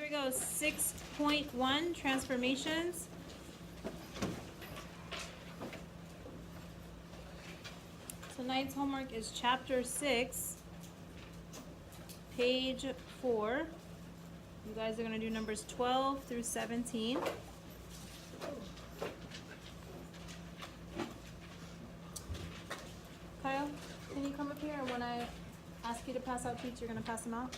we go. 6.1 transformations. Tonight's homework is chapter 6, page 4. You guys are going to do numbers 12 through 17. Kyle, can you come up here, and when I ask you to pass out sheets, you're going to pass them out?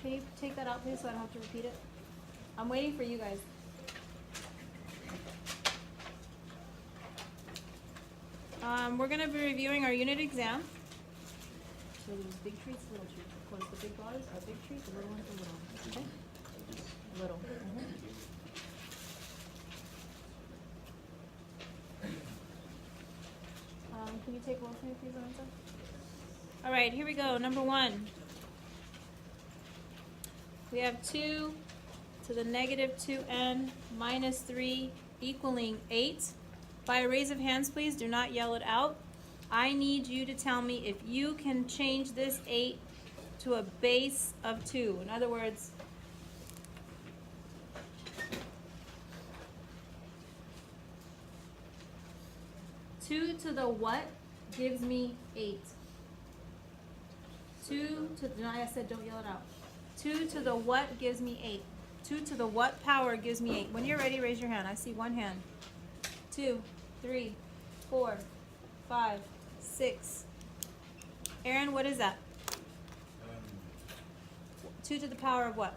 Can you take that out, please, so I don't have to repeat it? I'm waiting for you guys. We're going to be reviewing our unit exam. So there's big treats, little treats. Of course, the big bars are big treats, the little ones are little ones. Okay? Little. Can you take roll for me, please, Lorenzo? All right, here we go. Number 1. We have 2 to the negative 2n minus 3 equaling 8. By a raise of hands, please, do not yell it out. I need you to tell me if you can change this 8 to a base of 2. In other words, two to the what gives me 8? 2 to, no, I said don't yell it out. 2 to the what gives me 8? 2 to the what power gives me 8? When you're ready, raise your hand. I see one hand. 2, 3, 4, 5, 6. Aaron, what is that? 2 to the power of what?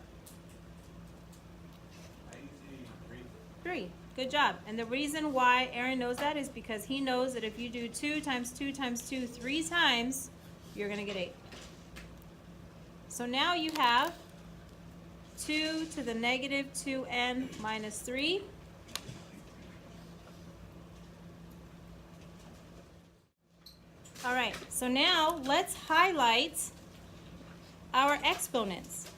3. Good job. And the reason why Aaron knows that is because he knows that if you do 2 times 2 times 2 3 times, you're going to get 8. So now you have 2 to the negative 2n minus 3. All right, so now let's highlight our exponents.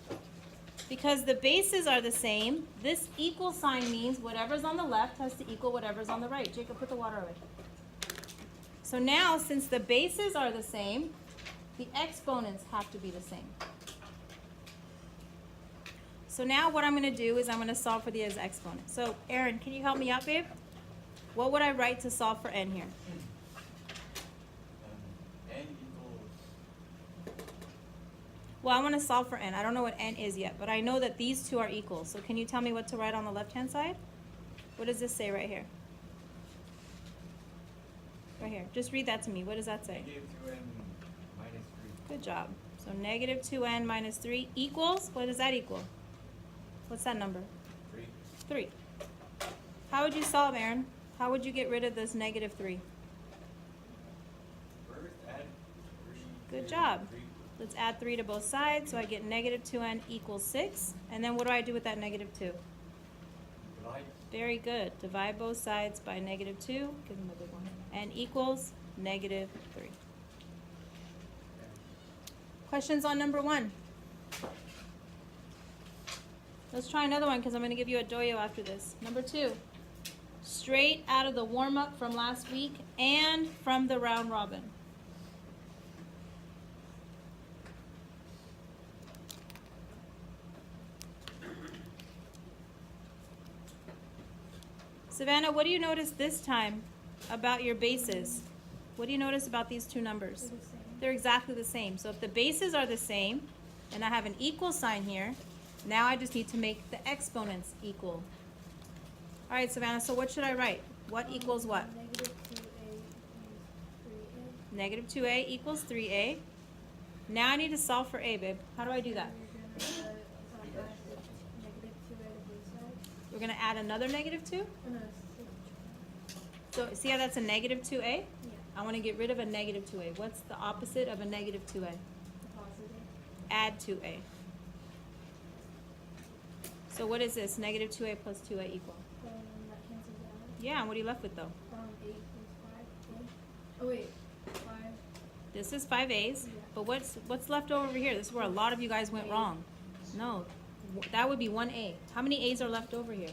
Because the bases are the same, this equal sign means whatever's on the left has to equal whatever's on the right. Jacob, put the water away. So now, since the bases are the same, the exponents have to be the same. So now what I'm going to do is I'm going to solve for these exponents. So Aaron, can you help me out, babe? What would I write to solve for n here? N equals... Well, I want to solve for n. I don't know what n is yet, but I know that these two are equal. So can you tell me what to write on the left-hand side? What does this say right here? Right here. Just read that to me. What does that say? Negative 2n minus 3. Good job. So negative 2n minus 3 equals, what does that equal? What's that number? 3. 3. How would you solve, Aaron? How would you get rid of this negative 3? First, add 3. Good job. Let's add 3 to both sides, so I get negative 2n equals 6. And then what do I do with that negative 2? Divide. Very good. Divide both sides by negative 2. Give them a big one. And equals negative 3. Questions on number 1? Let's try another one because I'm going to give you a doyo after this. Number 2. Straight out of the warm-up from last week and from the round robin. Savannah, what do you notice this time about your bases? What do you notice about these two numbers? They're exactly the same. So if the bases are the same, and I have an equal sign here, now I just need to make the exponents equal. All right, Savannah, so what should I write? What equals what? Negative 2a equals 3a. Now I need to solve for a, babe. How do I do that? We're going to add another negative 2? So see how that's a negative 2a? Yeah. I want to get rid of a negative 2a. What's the opposite of a negative 2a? Add 2a. So what is this? Negative 2a plus 2a equal? That cancels out. Yeah, and what are you left with though? 8 plus 5. Oh wait, 5. This is 5a's, Yeah. but what's left over here? This is where a lot of you guys went wrong. No, that would be 1a. How many a's are left over here?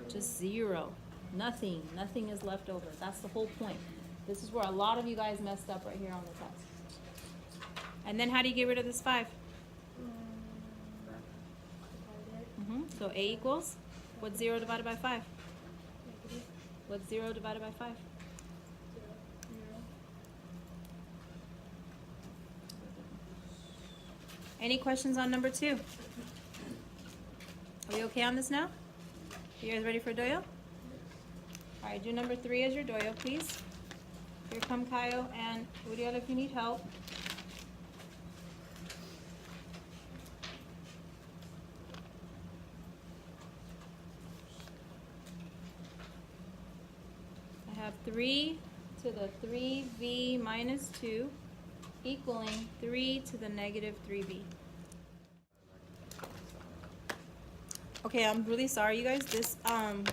Just 0. Nothing. Nothing is left over. That's the whole point. This is where a lot of you guys messed up right here on the test. And then how do you get rid of this 5? Divide it. So A equals, what's 0 divided by 5? Negative What's 0 divided by 5? 0, 0. Any questions on number 2? Are we okay on this now? You guys ready for doyo? Alright, do number 3 as your doyo, please. Here come Kaio and Uriel if you need help. I have 3 to the 3v minus 2 equaling 3 to the negative 3v. Okay, I'm really sorry, you guys. This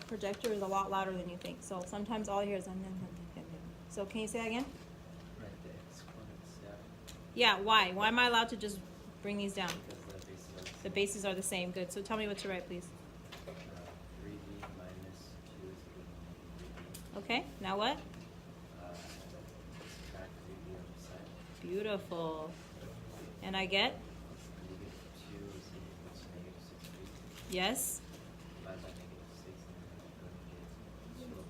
projector is a lot louder than you think. So sometimes all I hear is So can you say that again? Right, the exponent's 7. Yeah, why? Why am I allowed to just bring these down? Because The bases are the same. Good. So tell me what to write, please. 3v minus 2 is equal to 3v. Okay, now what? Subtract 3v on the side. Beautiful. And I get? Negative 2 is equal to negative 6v. Yes. Divided by negative 6, and then I'm going to get 2 over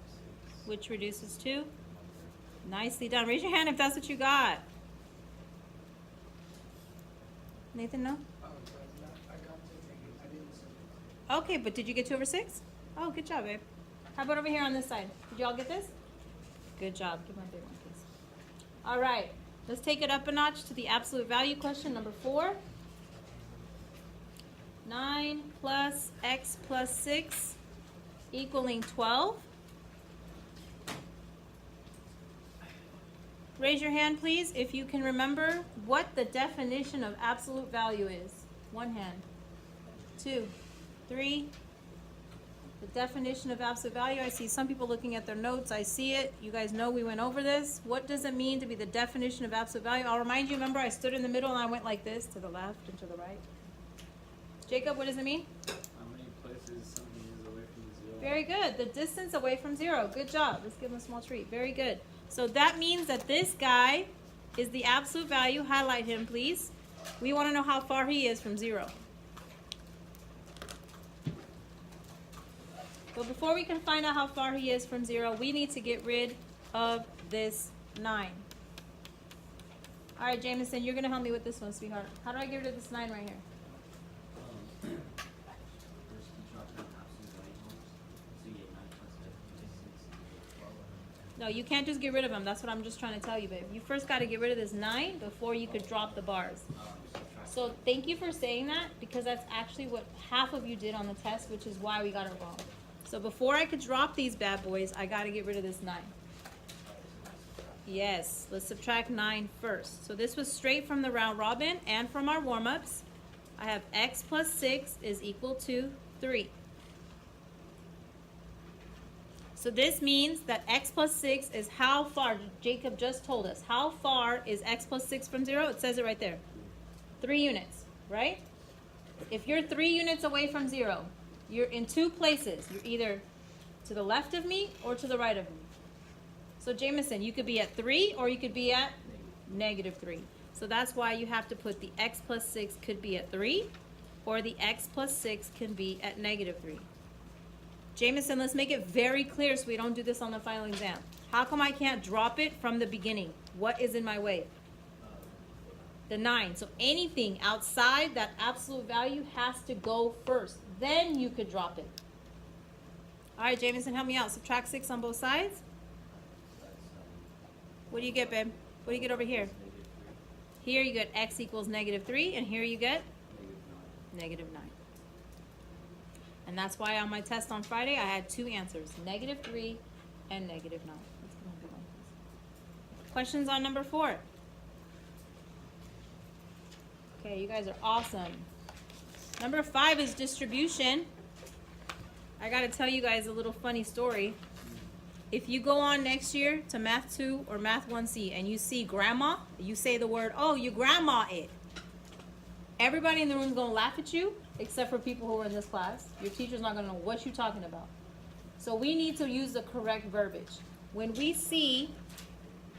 6. Which reduces to? Nicely done. Raise your hand if that's what you got. Nathan, no? I got to I didn't say Okay, but did you get 2 over 6? Oh, good job, babe. How about over here on this side? Did you all get this? Good job. Give my big one, please. All right. Let's take it up a notch to the absolute value question, number 4. 9 plus x plus 6 equaling 12. Raise your hand, please, if you can remember what the definition of absolute value is. One hand. 2, 3. The definition of absolute value. I see some people looking at their notes. I see it. You guys know we went over this. What does it mean to be the definition of absolute value? I'll remind you, remember I stood in the middle and I went like this, to the left and to the right. Jacob, what does it mean? How many places something is away from 0? Very good. The distance away from 0. Good job. Let's give him a small treat. Very good. So that means that this guy is the absolute value. Highlight him, please. We want to know how far he is from 0. But before we can find out how far he is from 0, we need to get rid of this 9. All right, Jameson, you're going to help me with this one, sweetheart. How do I get rid of this 9 right here? First, you drop down absolute value, so you get 9 plus 6, 12. No, you can't just get rid of them. That's what I'm just trying to tell you, babe. You first got to get rid of this 9 before you could drop the bars. So thank you for saying that, because that's actually what half of you did on the test, which is why we got it wrong. So before I could drop these bad boys, I got to get rid of this 9. Yes, let's subtract 9 first. So this was straight from the round robin and from our warm-ups. I have x plus 6 is equal to 3. So this means that x plus 6 is how far? Jacob just told us. How far is x plus 6 from 0? It says it right there. 3 units, right? If you're 3 units away from 0, you're in 2 places. You're either to the left of me or to the right of me. So Jameson, you could be at 3 or you could be at negative 3. So that's why you have to put the x plus 6 could be at 3 or the x plus 6 can be at negative 3. Jameson, let's make it very clear so we don't do this on the final exam. How come I can't drop it from the beginning? What is in my way? The 9. So anything outside that absolute value has to go first. Then you could drop it. All right, Jameson, help me out. Subtract 6 on both sides. What do you get, babe? What do you get over here? Here you get x equals negative 3, and here you get negative 9. And that's why on my test on Friday, I had 2 answers, negative 3 and negative 9. Let's give them a big one, please. Questions on number 4? Okay, you guys are awesome. Number 5 is distribution. I got to tell you guys a little funny story. If you go on next year to Math 2 or Math 1C and you see grandma, you say the word, oh, you grandma it. Everybody in the room is going to laugh at you, except for people who are in this class. Your teacher's not going to know what you're talking about. So we need to use the correct verbiage. When we see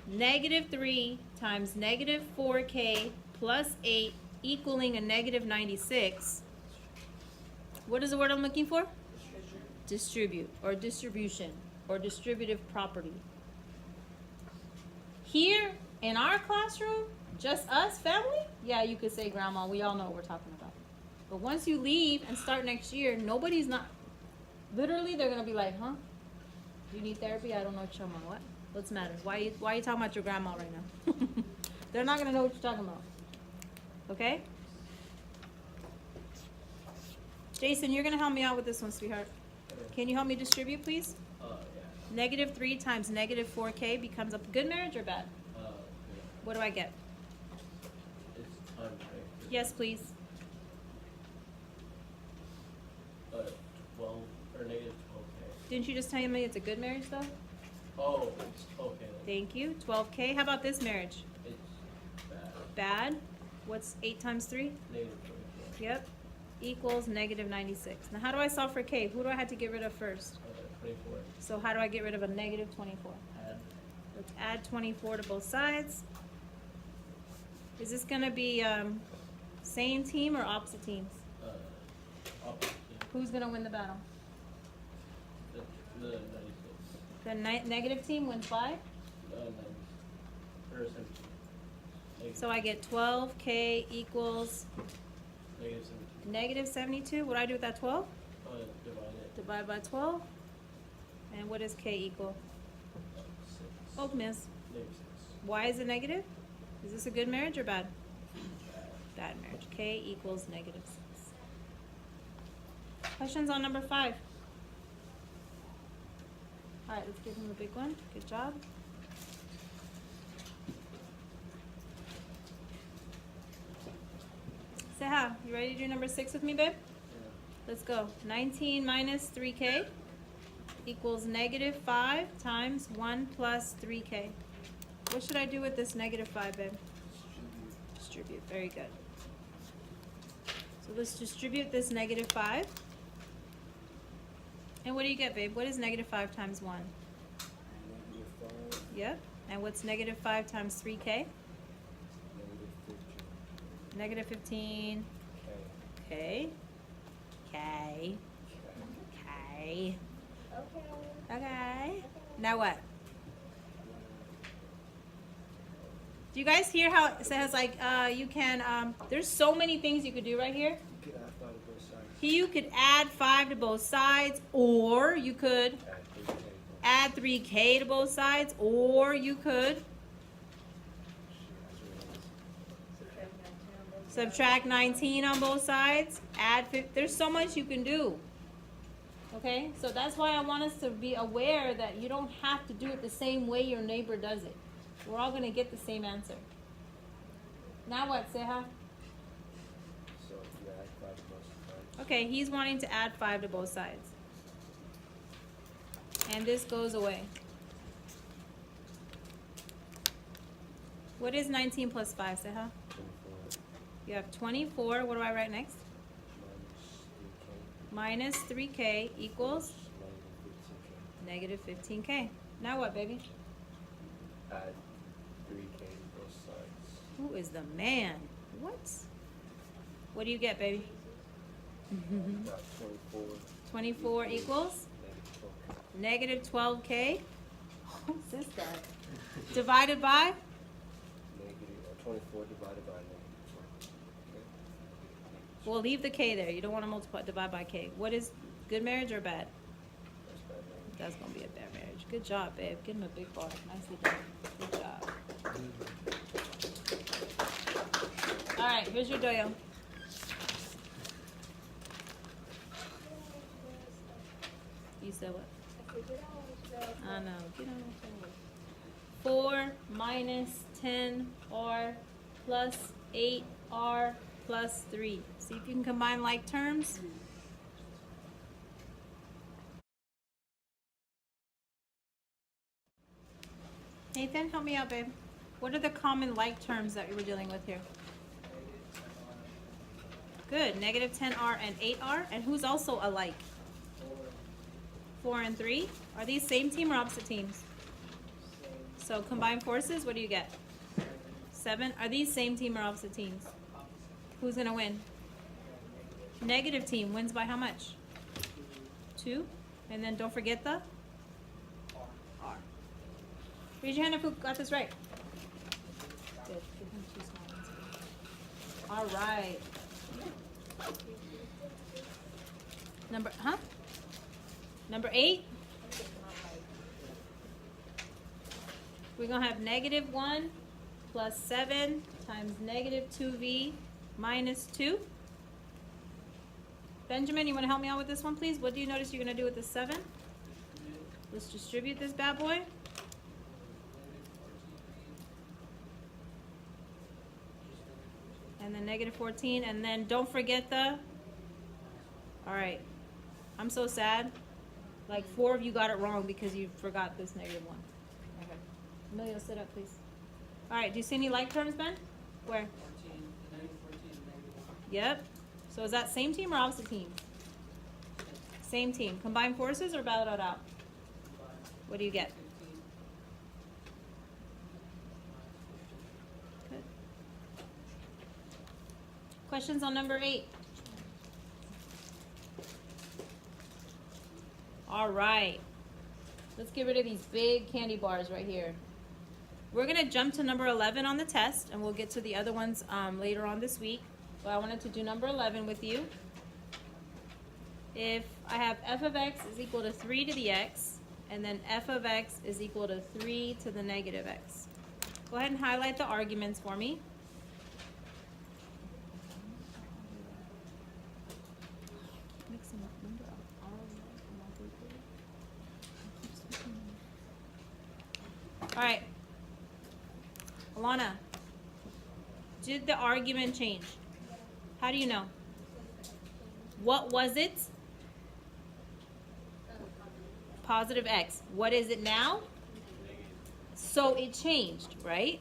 negative 3 times negative 4k plus 8 equaling a negative 96, What is the word I'm looking for? Distribute or distribution or distributive property. Here in our classroom, just us, family, yeah, you could say grandma. We all know what we're talking about. But once you leave and start next year, nobody's not, literally, they're going to be like, huh? Do you need therapy? I don't know what you're talking about. What? What's the matter? Why are you talking about your grandma right now? They're not going to know what you're talking about. Okay? Jason, you're going to help me out with this one, sweetheart. Can you help me distribute, please? Yeah. -3 times -4k becomes a good marriage or bad? Good. What do I get? It's times, right? Yes, please. 12 or -12k. Didn't you just tell me it's a good marriage, though? Oh, it's okay. Thank you. 12k. How about this marriage? It's bad. Bad. What's 8 times 3? -24. Yep. Equals -96. Now, how do I solve for k? Who do I have to get rid of first? 24. So how do I get rid of a -24? Add. Let's add 24 to both sides. Is this going to be same team or opposite teams? Opposite. Who's going to win the battle? The 96. The negative team wins by? 90. Or 17. So I get 12k equals -17. -72. What do I do with that 12? Divide it. Divide by 12. And what does k equal? 6. Oh, miss. -6. Why is it negative? Is this a good marriage or bad? Bad. Bad marriage. K equals -6. Questions on number 5? All right, let's give him a big one. Good job. Seha, you ready to do number 6 with me, babe? Yeah. Let's go. 19 minus 3k equals -5 times 1 plus 3k. What should I do with this -5, babe? Distribute. Very good. So let's distribute this -5. And what do you get, babe? What is -5 times 1? -5, Yep. And what's -5 times 3k? -15. -15. K. K. K. Okay. Okay. Now what? Do you guys hear how it says like you can there's so many things you could do right here. You could add 5 to both sides. You could add 5 to both sides, or you could Add 3K. add 3k to both sides, or you could subtract 19 on both sides, add 50. There's so much you can do. Okay? So that's why I want us to be aware that you don't have to do it the same way your neighbor does it. We're all going to get the same answer. Now what, Seha? So you add 5 to both sides. Okay, he's wanting to add 5 to both sides. And this goes away. What is 19 plus 5, Seha? 24 You have 24. What do I write next? minus 3K. Minus 3k equals -15K. -15k. Now what, baby? Add 3K to both sides. Who is the man? What? What do you get, baby? Got 24. 24 equals -12K. -12k. What's this guy? Divided by? 24 divided by -12. Okay. Well, leave the k there. You don't want to multiply, divide by k. What is good marriage or bad? That's bad marriage. That's going to be a bad marriage. Good job, babe. Give him a big bar. Nicely done. Good job. All right, here's your doyo. You said what? I know. Get on the phone. 4 minus 10r plus 8r plus 3. See if you can combine like terms. Nathan, help me out, babe. What are the common like terms that we were dealing with here? Good. -10r and 8r. And who's also alike? 4 and 3. Are these same team or opposite teams? So combined forces, what do you get? 7. Are these same team or opposite teams? Who's going to win? Negative team wins by how much? 2. And then don't forget the R. Raise your hand if you got this right. Good. Give him 2 small ones. All right. Number 8. We're going to have negative 1 plus 7 times negative 2v minus 2. Benjamin, you want to help me out with this one, please? What do you notice you're going to do with the 7? Let's distribute this bad boy. And then negative 14. And then don't forget the... All right. I'm so sad. Like 4 of you got it wrong because you forgot this negative 1. Okay. Emilio, sit up, please. All right. Do you see any like terms, Ben? Where? 14, negative 14, negative 1. Yep. So is that same team or opposite team? Same team. Combine forces or battle it out? What do you get? 15. Good. Questions on number 8? All right. Let's get rid of these big candy bars right here. We're going to jump to number 11 on the test, and we'll get to the other ones later on this week. But I wanted to do number 11 with you. If I have f of x is equal to 3 to the x, and then f of x is equal to 3 to the negative x. Go ahead and highlight the arguments for me. All right. Alana, did the argument change? How do you know? What was it? Positive x. What is it now? So it changed, right?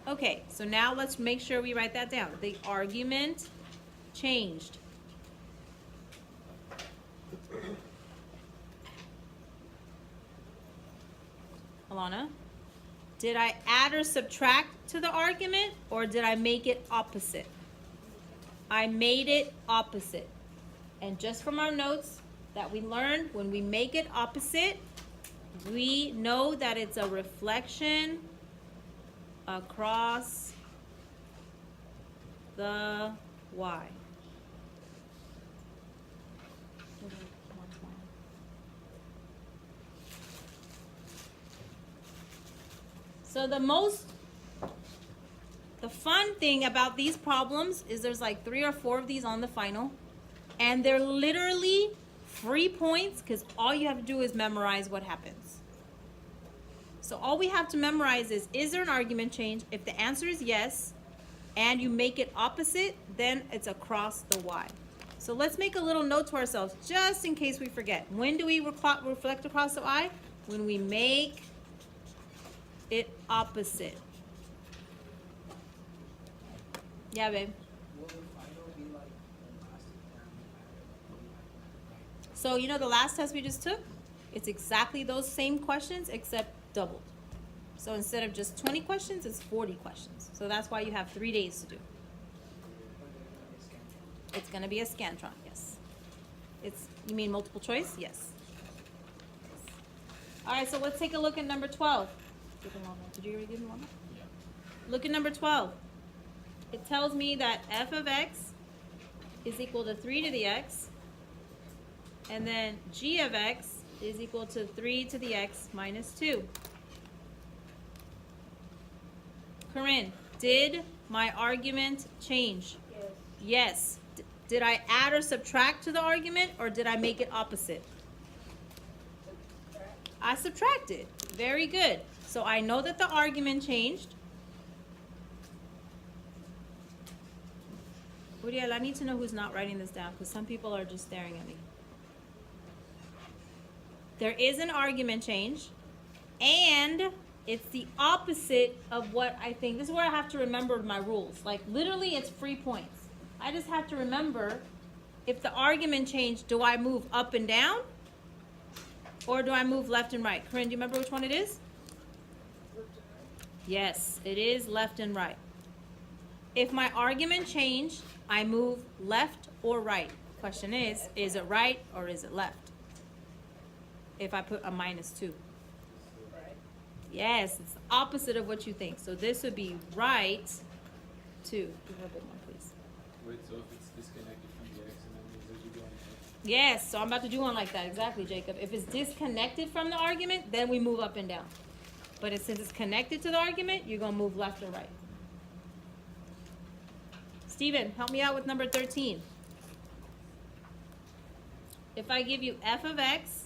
Okay, so now let's make sure we write that down. The argument changed. Alana, did I add or subtract to the argument, or did I make it opposite? I made it opposite. And just from our notes that we learned, when we make it opposite, we know that it's a reflection across the y. So the fun thing about these problems is there's like 3 or 4 of these on the final, and they're literally free points because all you have to do is memorize what happens. So all we have to memorize is there an argument change? If the answer is yes, and you make it opposite, then it's across the y. So let's make a little note to ourselves just in case we forget. When do we reflect across the y? When we make it opposite. Yeah, babe. Will the final be like the last exam we had? So you know the last test we just took? It's exactly those same questions except doubled. So instead of just 20 questions, it's 40 questions. So that's why you have 3 days to do. It's going to be a Scantron, yes. You mean multiple choice? Yes. All right, so let's take a look at number 12. Did you already give me one? Yeah. Look at number 12. It tells me that f of x is equal to 3 to the x, and then g of x is equal to 3 to the x minus 2. Corinne, did my argument change? Yes. Yes. Did I add or subtract to the argument, or did I make it opposite? I subtracted. Very good. So I know that the argument changed. Uriel, I need to know who's not writing this down because some people are just staring at me. There is an argument change, and it's the opposite of what I think. This is where I have to remember my rules. Like literally it's free points. I just have to remember if the argument changed, do I move up and down or do I move left and right? Corinne, do you remember which one it is? Yes, it is left and right. If my argument changed, I move left or right. Question is it right or is it left? If I put a minus 2. Right. Yes, it's the opposite of what you think. So this would be right 2. Give her a big one, please. Wait, so if it's disconnected from the x, and that means that you're going x. Yes, so I'm about to do one like that. Exactly, Jacob. If it's disconnected from the argument, then we move up and down. But since it's connected to the argument, you're going to move left or right. Steven, help me out with number 13. If I give you f of x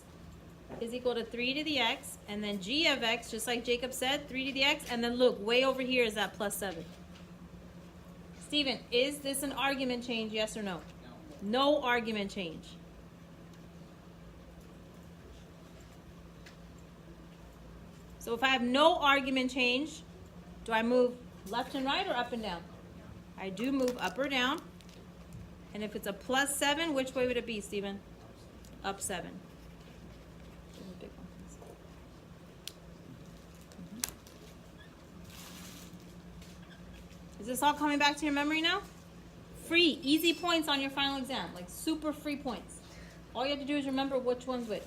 is equal to 3 to the x, and then g of x, just like Jacob said, 3 to the x, and then look, way over here is that plus 7. Steven, is this an argument change, yes or no? No argument change. So if I have no argument change, do I move left and right or up and down? I do move up or down. And if it's a plus 7, which way would it be, Stephen? Up 7. Give me a big one, please. Is this all coming back to your memory now? Free, easy points on your final exam, like super free points. All you have to do is remember which one's which.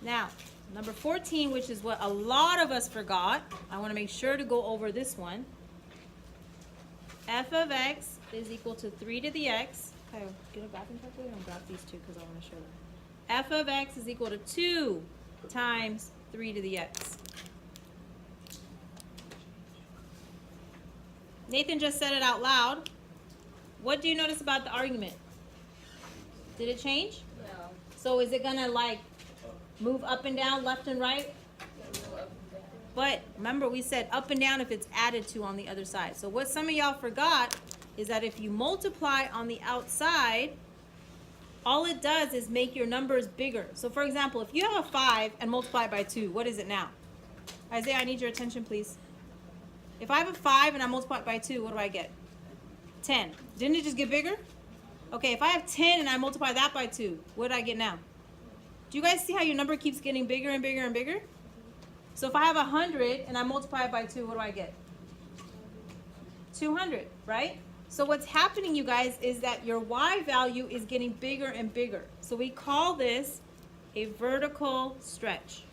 Now, number 14, which is what a lot of us forgot. I want to make sure to go over this one. F of x is equal to 3 to the x. Okay, get a graphing calculator and graph these two because I want to show them. F of x is equal to 2 times 3 to the x. Nathan just said it out loud. What do you notice about the argument? Did it change? No. So is it going to like move up and down, left and right? But remember we said up and down if it's added to on the other side. So what some of y'all forgot is that if you multiply on the outside, all it does is make your numbers bigger. So for example, if you have a 5 and multiply it by 2, what is it now? Isaiah, I need your attention, please. If I have a 5 and I multiply it by 2, what do I get? 10. Didn't it just get bigger? Okay, if I have 10 and I multiply that by 2, what do I get now? Do you guys see how your number keeps getting bigger and bigger and bigger? So if I have 100 and I multiply it by 2, what do I get? 200, right? So what's happening, you guys, is that your y value is getting bigger and bigger. So we call this a vertical stretch.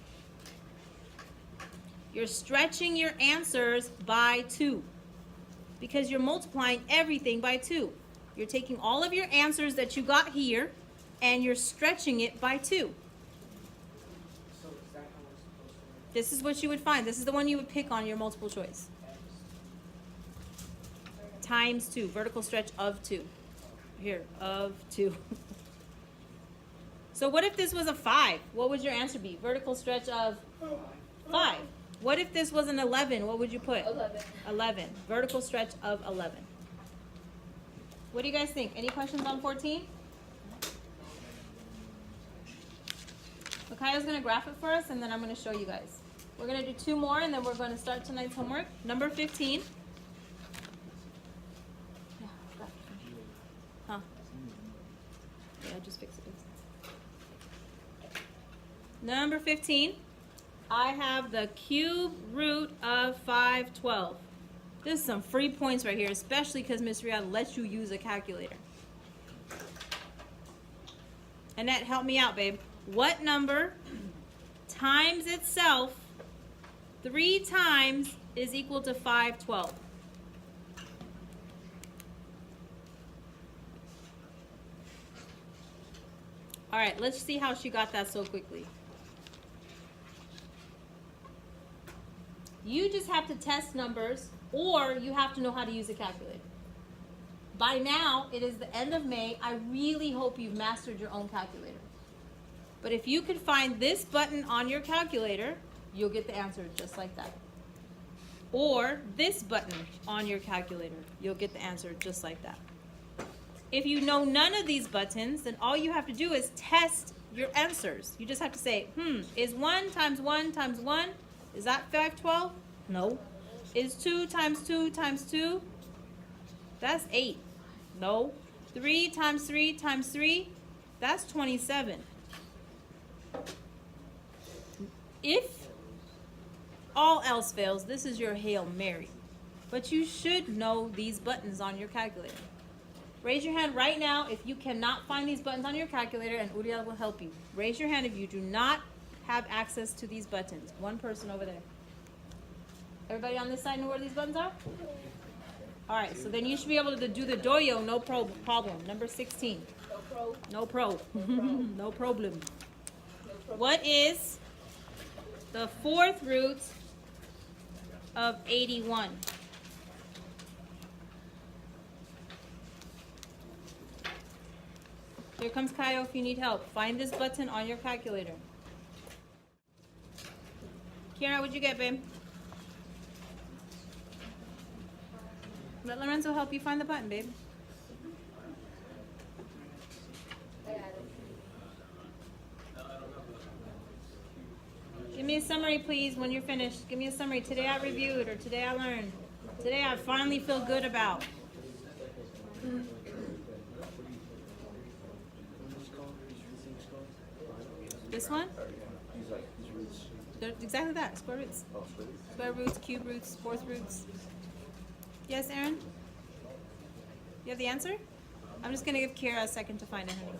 You're stretching your answers by 2 because you're multiplying everything by 2. You're taking all of your answers that you got here and you're stretching it by 2. So is that how we're supposed to This is what you would find. This is the one you would pick on your multiple choice. Times 2, vertical stretch of 2. Here, of 2. So what if this was a 5? What would your answer be? Vertical stretch of 5. What if this was an 11? What would you put? 11. 11. Vertical stretch of 11. What do you guys think? Any questions on 14? Makaya's going to graph it for us, and then I'm going to show you guys. We're going to do 2 more, and then we're going to start tonight's homework. Number 15. Yeah, graph it. Huh? Yeah, just fix it. Number 15. I have the cube root of 512. This is some free points right here, especially because Miss Riad lets you use a calculator. Annette, help me out, babe. What number times itself 3 times is equal to 512? All right, let's see how she got that so quickly. You just have to test numbers, or you have to know how to use a calculator. By now, it is the end of May. I really hope you've mastered your own calculator. But if you can find this button on your calculator, you'll get the answer just like that. Or this button on your calculator, you'll get the answer just like that. If you know none of these buttons, then all you have to do is test your answers. You just have to say, is 1 times 1 times 1? Is that 512? No. Is 2 times 2 times 2? That's 8. No. 3 times 3 times 3? That's 27. If all else fails, this is your Hail Mary. But you should know these buttons on your calculator. Raise your hand right now if you cannot find these buttons on your calculator, and Uriel will help you. Raise your hand if you do not have access to these buttons. One person over there. Everybody on this side know where these buttons are? All right, so then you should be able to do the doyo, no problem. Number 16. No problem. No problem. What is the fourth root of 81? Here comes Kaio if you need help. Find this button on your calculator. Kiara, what'd you get, babe? Let Lorenzo help you find the button, babe. Give me a summary, please, when you're finished. Give me a summary. Today I reviewed, or today I learned. Today I finally feel good about. This one? They're exactly that, square roots. Square roots, cube roots, fourth roots. Yes, Aaron? You have the answer? I'm just gonna give Kira a second to find it, honey.